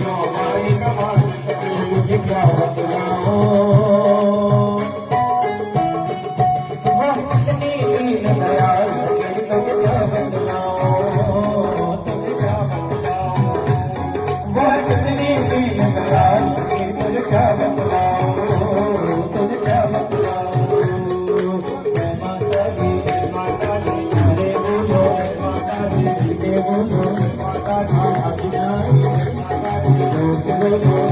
हमारी कमाल तुझे क्या बतलाओ कितनी दीन दयाल तुझे क्या बतलाओ तुझे क्या बतलाओ वह कितनी दीन दयाल तुझे क्या बतलाओ तुझे क्या बतलाओ माता जी हरे बोलो माता जी बोलो माता जी बोलो